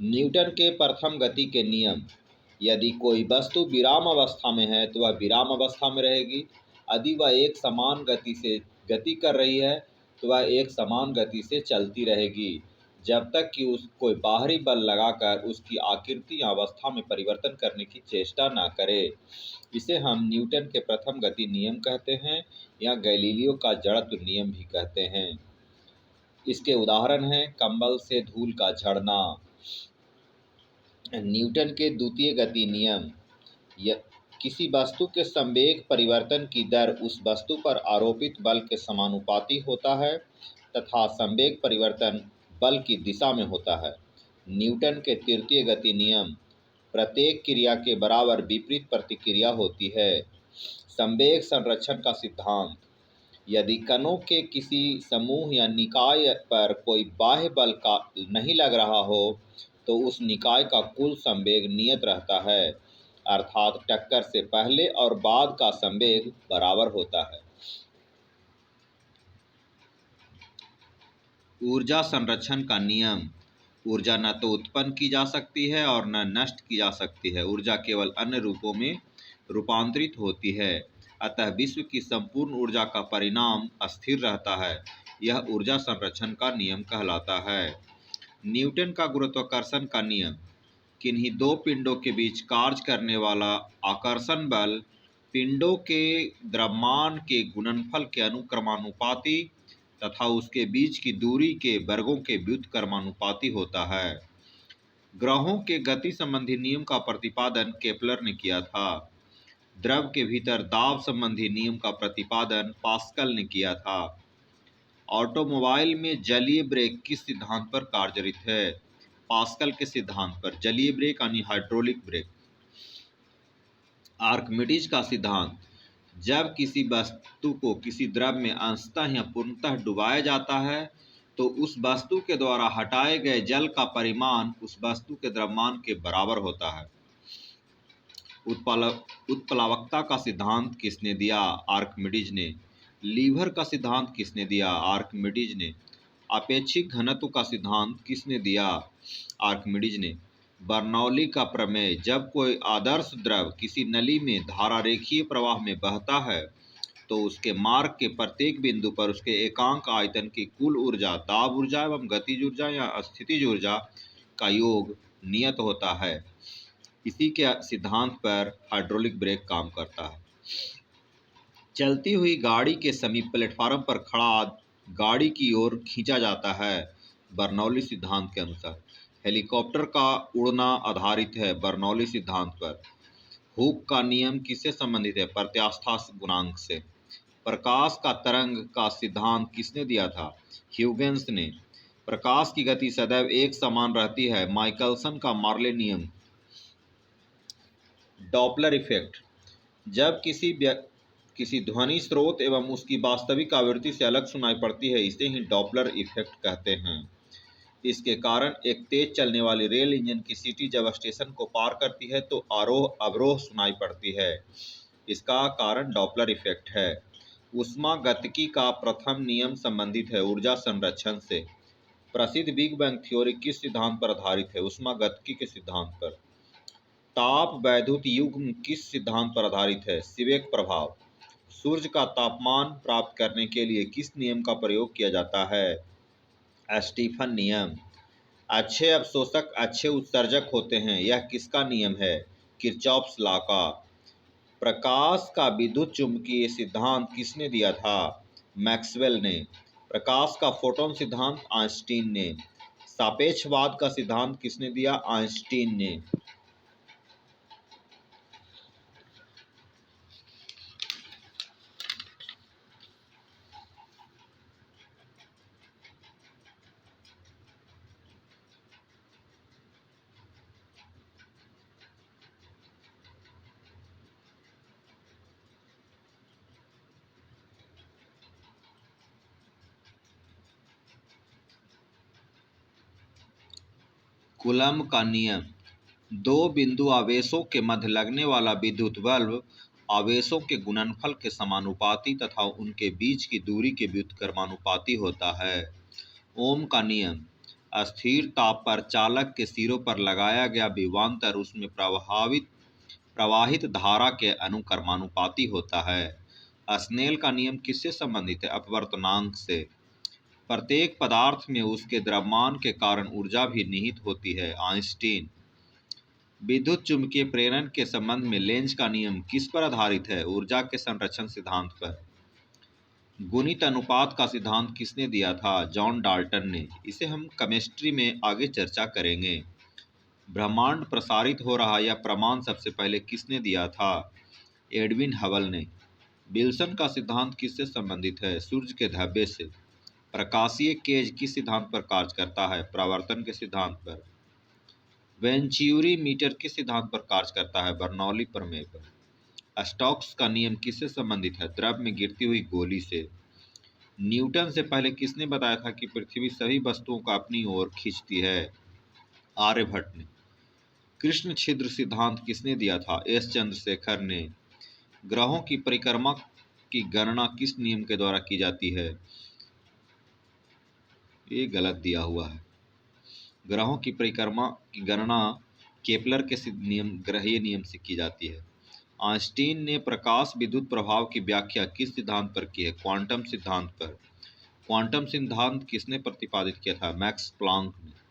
Newton के प्रथम गति के नियम। यदि कोई वस्तु विराम अवस्था में है तो वह विराम अवस्था में रहेगी। यदि वह एक समान गति से गति कर रही है तो वह एक समान गति से चलती रहेगी, जब तक कि कोई बाहरी बल लगाकर उसकी आकृति या अवस्था में परिवर्तन करने की चेष्टा न करे। इसे हम न्यूटन के प्रथम गति नियम कहते हैं या गैलीलियो का जड़त्व नियम भी कहते हैं। इसके उदाहरण हैं कंबल से धूल का झड़ना। न्यूटन के द्वितीय गति नियम। किसी वस्तु के संवेग परिवर्तन की दर उस वस्तु पर आरोपित बल के समानुपाती होता है तथा संवेग परिवर्तन बल की दिशा में होता है। न्यूटन के तृतीय गति नियम। प्रत्येक क्रिया के बराबर विपरीत प्रतिक्रिया होती है। संवेग संरक्षण का सिद्धांत। यदि कणों के किसी समूह या निकाय पर कोई बाह्य बल का नहीं लग रहा हो तो उस निकाय का कुल संवेग नियत रहता है, अर्थात टक्कर से पहले और बाद का संवेग बराबर होता है। ऊर्जा संरक्षण का नियम। ऊर्जा न तो उत्पन्न की जा सकती है और न नष्ट की जा सकती है। ऊर्जा केवल अन्य रूपों में रूपांतरित होती है, अतः विश्व की संपूर्ण ऊर्जा का परिणाम अस्थिर रहता है। यह ऊर्जा संरक्षण का नियम कहलाता है। न्यूटन का गुरुत्वाकर्षण का नियम। किन्हीं दो पिंडों के बीच कार्य करने वाला आकर्षण बल पिंडों के द्रव्यमान के गुणनफल के अनुक्रमानुपाती तथा उसके बीच की दूरी के वर्गों के व्युत्क्रमानुपाती होता है। ग्रहों के गति संबंधी नियम का प्रतिपादन केपलर ने किया था। द्रव के भीतर दाब संबंधी नियम का प्रतिपादन पास्कल ने किया था। ऑटोमोबाइल में जलीय ब्रेक किस सिद्धांत पर कार्यरत है? पास्कल के सिद्धांत पर। जलीय ब्रेक यानी हाइड्रोलिक ब्रेक। आर्किमिडीज का सिद्धांत। जब किसी वस्तु को किसी द्रव में अंशतः या पूर्णतः डुबाया जाता है तो उस वस्तु के द्वारा हटाए गए जल का परिमाण उस वस्तु के द्रव्यमान के बराबर होता है। उत्प्लावकता का सिद्धांत किसने दिया? आर्किमिडीज ने। लीवर का सिद्धांत किसने दिया? आर्किमिडीज ने। अपेक्षिक घनत्व का सिद्धांत किसने दिया? आर्किमिडीज ने। बर्नौली का प्रमेय। जब कोई आदर्श द्रव किसी नली में धारा रेखीय प्रवाह में बहता है तो उसके मार्ग के प्रत्येक बिंदु पर उसके एकांक आयतन की कुल ऊर्जा दाब ऊर्जा एवं गतिज ऊर्जा या स्थितिज ऊर्जा का योग नियत होता है। इसी के सिद्धांत पर हाइड्रोलिक ब्रेक काम करता है। चलती हुई गाड़ी के समीप प्लेटफार्म पर खड़ा गाड़ी की ओर खींचा जाता है, बर्नौली सिद्धांत के अनुसार। हेलीकॉप्टर का उड़ना आधारित है, बर्नौली सिद्धांत पर। हुक का नियम किससे संबंधित है? प्रत्यास्था गुणांक से। प्रकाश का तरंग का सिद्धांत किसने दिया था? ह्यूगेंस ने। प्रकाश की गति सदैव एक समान रहती है, माइकलसन का मार्ले नियम। Doppler effect. जब किसी ध्वनि स्रोत एवं उसकी वास्तविक आवृत्ति से अलग सुनाई पड़ती है, इसे ही डॉपलर इफेक्ट कहते हैं। इसके कारण एक तेज चलने वाली रेल इंजन की सीटी जब स्टेशन को पार करती है तो आरोह अवरोह सुनाई पड़ती है। इसका कारण डॉपलर इफेक्ट है। ऊष्मागतिकी का प्रथम नियम संबंधित है ऊर्जा संरक्षण से। प्रसिद्ध बिग बैंग थ्योरी किस सिद्धांत पर आधारित है? ऊष्मागतिकी के सिद्धांत पर। ताप वैद्युत युग्म किस सिद्धांत पर आधारित है? सीबेक प्रभाव। सूर्य का तापमान प्राप्त करने के लिए किस नियम का प्रयोग किया जाता है? स्टीफन नियम। अच्छे अवशोषक अच्छे उत्सर्जक होते हैं, यह किसका नियम है? किरचॉफ्स लॉ का। प्रकाश का विद्युत चुंबकीय सिद्धांत किसने दिया था? मैक्सवेल ने। प्रकाश का फोटोन सिद्धांत आइंस्टीन ने। सापेक्षवाद का सिद्धांत किसने दिया? आइंस्टीन ने। कूलम्ब का नियम। दो बिंदु आवेशों के मध्य लगने वाला विद्युत बल आवेशों के गुणनफल के समानुपाती तथा उनके बीच की दूरी के व्युत्क्रमानुपाती होता है। ओम का नियम। अस्थिर ताप पर चालक के सिरों पर लगाया गया विभवांतर उसमें प्रवाहित धारा के अनुक्रमानुपाती होता है। स्नेल का नियम किससे संबंधित है? अपवर्तनांक से। प्रत्येक पदार्थ में उसके द्रव्यमान के कारण ऊर्जा भी निहित होती है। आइंस्टीन। विद्युत चुंबकीय प्रेरण के संबंध में लेंज का नियम किस पर आधारित है? ऊर्जा के संरक्षण सिद्धांत पर। गुणित अनुपात का सिद्धांत किसने दिया था? जॉन डाल्टन ने। इसे हम केमिस्ट्री में आगे चर्चा करेंगे। ब्रह्मांड प्रसारित हो रहा यह प्रमाण सबसे पहले किसने दिया था? एडविन हबल ने। विल्सन का सिद्धांत किससे संबंधित है? सूर्य के धब्बे से। प्रकाशीय केज किस सिद्धांत पर कार्य करता है? परावर्तन के सिद्धांत पर। वेंचुरी मीटर किस सिद्धांत पर कार्य करता है? बर्नौली प्रमेय पर। स्टोक्स का नियम किससे संबंधित है? द्रव में गिरती हुई गोली से। न्यूटन से पहले किसने बताया था कि पृथ्वी सभी वस्तुओं को अपनी ओर खींचती है? आर्यभट्ट ने। कृष्ण छिद्र सिद्धांत किसने दिया था? एस चंद्रशेखर ने। ग्रहों की परिक्रमा की गणना किस नियम के द्वारा की जाती है? ये गलत दिया हुआ है। ग्रहों की परिक्रमा की गणना केपलर के ग्रहीय नियम से की जाती है। आइंस्टीन ने प्रकाश विद्युत प्रभाव की व्याख्या किस सिद्धांत पर की है? क्वांटम सिद्धांत पर। क्वांटम सिद्धांत किसने प्रतिपादित किया था? मैक्स प्लांक ने।